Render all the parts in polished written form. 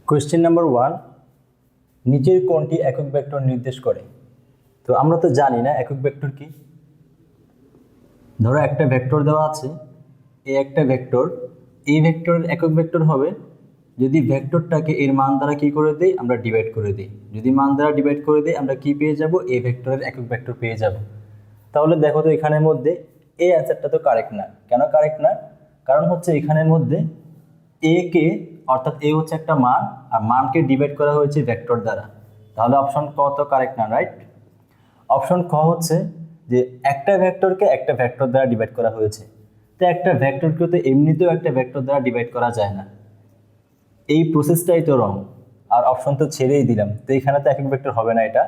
Question number 1, নিচের কোনটি একক ভেক্টর নির্দেশ করে? তো আমরা তো জানি না একক ভেক্টর কি। ধরো একটা ভেক্টর দেওয়া আছে, এই একটা ভেক্টর, এই ভেক্টরের একক ভেক্টর হবে যদি ভেক্টরটাকে এর মান দ্বারা কি করে দেই, আমরা ডিভাইড করে দিই। যদি মান দ্বারা ডিভাইড করে দিই আমরা কি পেয়ে যাব, এই ভেক্টরের একক ভেক্টর পেয়ে যাব। তাহলে দেখো তো এখানের মধ্যে এই অ্যান্সারটা তো কারেক্ট না। কেন কারেক্ট না? কারণ হচ্ছে এখানের মধ্যে এ কে, অর্থাৎ এ হচ্ছে একটা মান, আর মানকে ডিভাইড করা হয়েছে ভেক্টর দ্বারা। তাহলে অপশন ক তো কারেক্ট না, রাইট? অপশন খ হচ্ছে যে একটা ভেক্টরকে একটা ভেক্টর দ্বারা ডিভাইড করা হয়েছে। তো একটা ভেক্টরকে তো এমনিতেও একটা ভেক্টর দ্বারা ডিভাইড করা যায় না, এই প্রসেসটাই তো রং। আর অপশন তো ছেড়েই দিলাম, তো এখানে তো একক ভেক্টর হবে না এটা।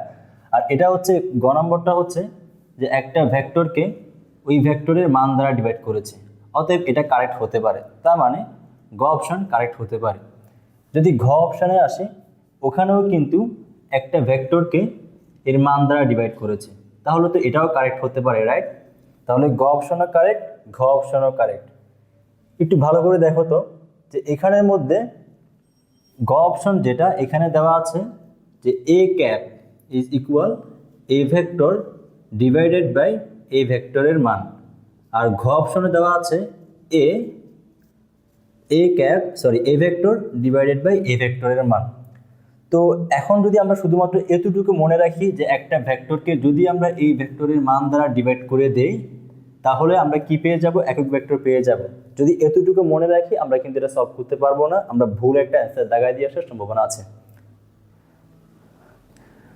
আর এটা হচ্ছে গ নম্বরটা হচ্ছে যে একটা ভেক্টরকে ওই ভেক্টরের মান দ্বারা ডিভাইড করেছে, অতএব এটা কারেক্ট হতে পারে। তার মানে গ অপশন কারেক্ট হতে পারে। যদি ঘ অপশানে আসে, ওখানেও কিন্তু একটা ভেক্টরকে এর মান দ্বারা ডিভাইড করেছে, তাহলে তো এটাও কারেক্ট হতে পারে, রাইট? তাহলে গ অপশনও কারেক্ট, ঘ অপশনও কারেক্ট। একটু ভালো করে দেখো তো যে এখানের মধ্যে গ অপশন যেটা এখানে দেওয়া আছে যে A cap is equal A vector divided by A ভেক্টরের মান, আর ঘ অপশনে দেওয়া আছে A vector divided by A ভেক্টরের মান। তো এখন যদি আমরা শুধুমাত্র এতটুকু মনে রাখি যে একটা ভেক্টরকে যদি আমরা এই ভেক্টরের মান দ্বারা ডিভাইড করে দেই, তাহলে আমরা কি পেয়ে যাব, একক ভেক্টর পেয়ে যাব। যদি এতটুকু মনে রাখি আমরা কিন্তু এটা সলভ করতে পারবো না, আমরা ভুল একটা অ্যান্সার দাগায় দিয়ে আসার সম্ভাবনা আছে।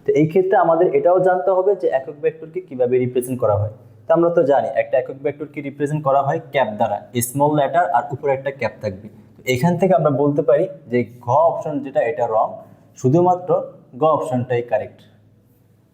তো এই ক্ষেত্রে আমাদের এটাও জানতে হবে যে একক ভেক্টরকে কিভাবে রিপ্রেজেন্ট করা হয়। তো আমরা তো জানি একটা একক ভেক্টরকে রিপ্রেজেন্ট করা হয় ক্যাপ দ্বারা, স্মল লেটার আর উপরে একটা ক্যাপ থাকবে। তো এখান থেকে আমরা বলতে পারি যে ঘ অপশন যেটা এটা রং, শুধুমাত্র গ অপশনটাই কারেক্ট।